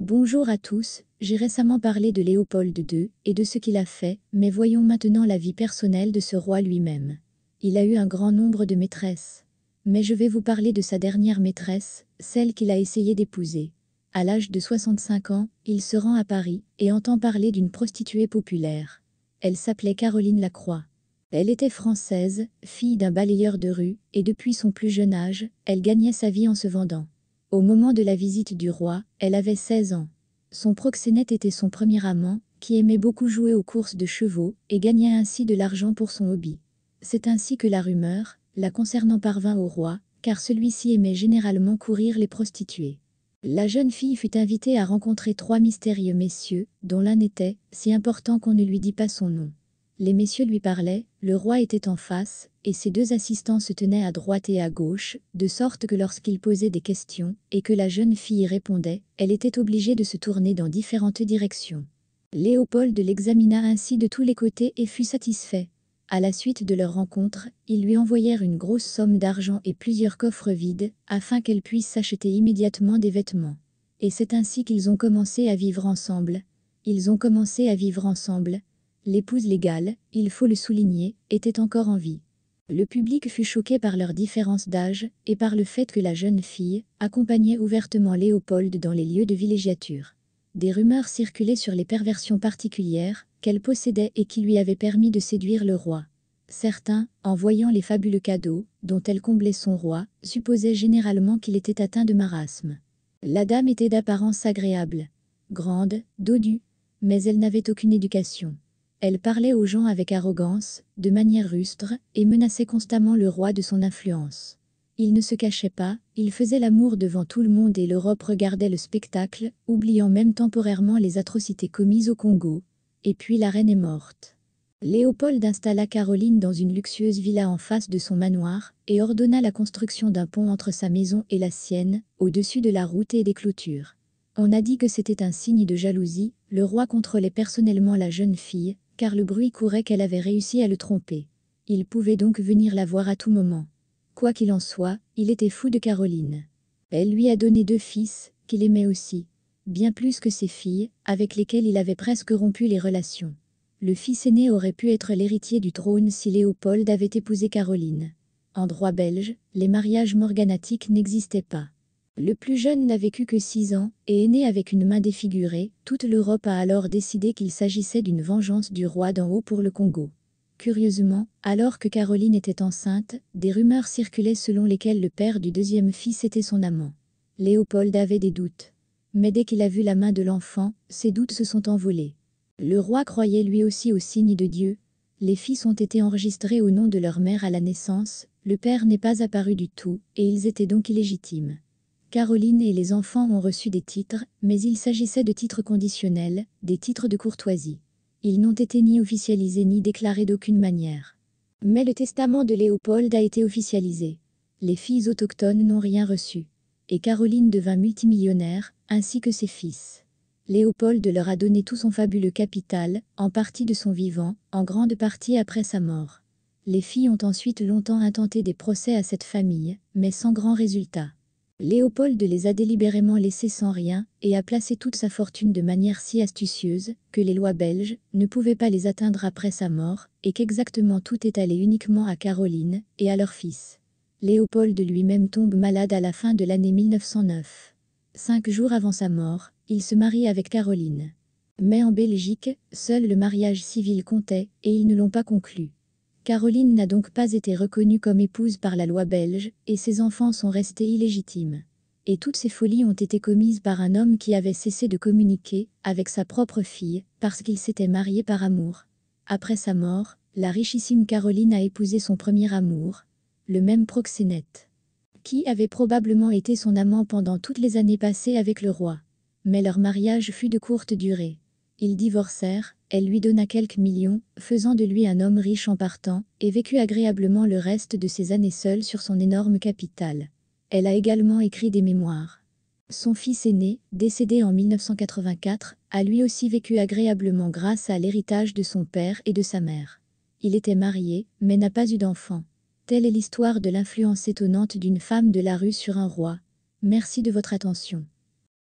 Bonjour à tous, j'ai récemment parlé de Léopold II et de ce qu'il a fait, mais voyons maintenant la vie personnelle de ce roi lui-même. Il a eu un grand nombre de maîtresses. Mais je vais vous parler de sa dernière maîtresse, celle qu'il a essayé d'épouser. À l'âge de 65 ans, il se rend à Paris et entend parler d'une prostituée populaire. Elle s'appelait Caroline Lacroix. Elle était française, fille d'un balayeur de rue, et depuis son plus jeune âge, elle gagnait sa vie en se vendant. Au moment de la visite du roi, elle avait 16 ans. Son proxénète était son premier amant, qui aimait beaucoup jouer aux courses de chevaux, et gagnait ainsi de l'argent pour son hobby. C'est ainsi que la rumeur, la concernant parvint au roi, car celui-ci aimait généralement courir les prostituées. La jeune fille fut invitée à rencontrer 3 mystérieux messieurs, dont l'un était si important qu'on ne lui dit pas son nom. Les messieurs lui parlaient, le roi était en face, et ses 2 assistants se tenaient à droite et à gauche, de sorte que lorsqu'il posait des questions, et que la jeune fille répondait, elle était obligée de se tourner dans différentes directions. Léopold l'examina ainsi de tous les côtés et fut satisfait. À la suite de leur rencontre, ils lui envoyèrent une grosse somme d'argent et plusieurs coffres vides, afin qu'elle puisse s'acheter immédiatement des vêtements. Et c'est ainsi qu'ils ont commencé à vivre ensemble. L'épouse légale, il faut le souligner, était encore en vie. Le public fut choqué par leur différence d'âge, et par le fait que la jeune fille accompagnait ouvertement Léopold dans les lieux de villégiature. Des rumeurs circulaient sur les perversions particulières qu'elle possédait et qui lui avaient permis de séduire le roi. Certains, en voyant les fabuleux cadeaux dont elle comblait son roi, supposaient généralement qu'il était atteint de marasme. La dame était d'apparence agréable, grande, dodue, mais elle n'avait aucune éducation. Elle parlait aux gens avec arrogance, de manière rustre, et menaçait constamment le roi de son influence. Il ne se cachait pas, il faisait l'amour devant tout le monde et l'Europe regardait le spectacle, oubliant même temporairement les atrocités commises au Congo. Et puis la reine est morte. Léopold installa Caroline dans une luxueuse villa en face de son manoir, et ordonna la construction d'un pont entre sa maison et la sienne, au-dessus de la route et des clôtures. On a dit que c'était un signe de jalousie, le roi contrôlait personnellement la jeune fille, car le bruit courait qu'elle avait réussi à le tromper. Il pouvait donc venir la voir à tout moment. Quoi qu'il en soit, il était fou de Caroline. Elle lui a donné 2 fils, qu'il aimait aussi, bien plus que ses filles, avec lesquelles il avait presque rompu les relations. Le fils aîné aurait pu être l'héritier du trône si Léopold avait épousé Caroline. En droit belge, les mariages morganatiques n'existaient pas. Le plus jeune n'a vécu que 6 ans, et est né avec une main défigurée. Toute l'Europe a alors décidé qu'il s'agissait d'une vengeance du roi d'en haut pour le Congo. Curieusement, alors que Caroline était enceinte, des rumeurs circulaient selon lesquelles le père du 2e fils était son amant. Léopold avait des doutes. Mais dès qu'il a vu la main de l'enfant, ses doutes se sont envolés. Le roi croyait lui aussi au signe de Dieu. Les fils ont été enregistrés au nom de leur mère à la naissance, le père n'est pas apparu du tout, et ils étaient donc illégitimes. Caroline et les enfants ont reçu des titres, mais il s'agissait de titres conditionnels, des titres de courtoisie. Ils n'ont été ni officialisés ni déclarés d'aucune manière. Mais le testament de Léopold a été officialisé. Les filles autochtones n'ont rien reçu. Et Caroline devint multimillionnaire, ainsi que ses fils. Léopold leur a donné tout son fabuleux capital, en partie de son vivant, en grande partie après sa mort. Les filles ont ensuite longtemps intenté des procès à cette famille, mais sans grand résultat. Léopold les a délibérément laissés sans rien, et a placé toute sa fortune de manière si astucieuse, que les lois belges ne pouvaient pas les atteindre après sa mort, et qu'exactement tout est allé uniquement à Caroline, et à leur fils. Léopold lui-même tombe malade à la fin de l'année 1909. 5 jours avant sa mort, il se marie avec Caroline. Mais en Belgique, seul le mariage civil comptait, et ils ne l'ont pas conclu. Caroline n'a donc pas été reconnue comme épouse par la loi belge, et ses enfants sont restés illégitimes. Et toutes ces folies ont été commises par un homme qui avait cessé de communiquer avec sa propre fille, parce qu'il s'était marié par amour. Après sa mort, la richissime Caroline a épousé son premier amour, le même proxénète, qui avait probablement été son amant pendant toutes les années passées avec le roi. Mais leur mariage fut de courte durée. Ils divorcèrent, elle lui donna quelques millions, faisant de lui un homme riche en partant, et vécut agréablement le reste de ses années seule sur son énorme capital. Elle a également écrit des mémoires. Son fils aîné, décédé en 1984, a lui aussi vécu agréablement grâce à l'héritage de son père et de sa mère. Il était marié, mais n'a pas eu d'enfant. Telle est l'histoire de l'influence étonnante d'une femme de la rue sur un roi. Merci de votre attention.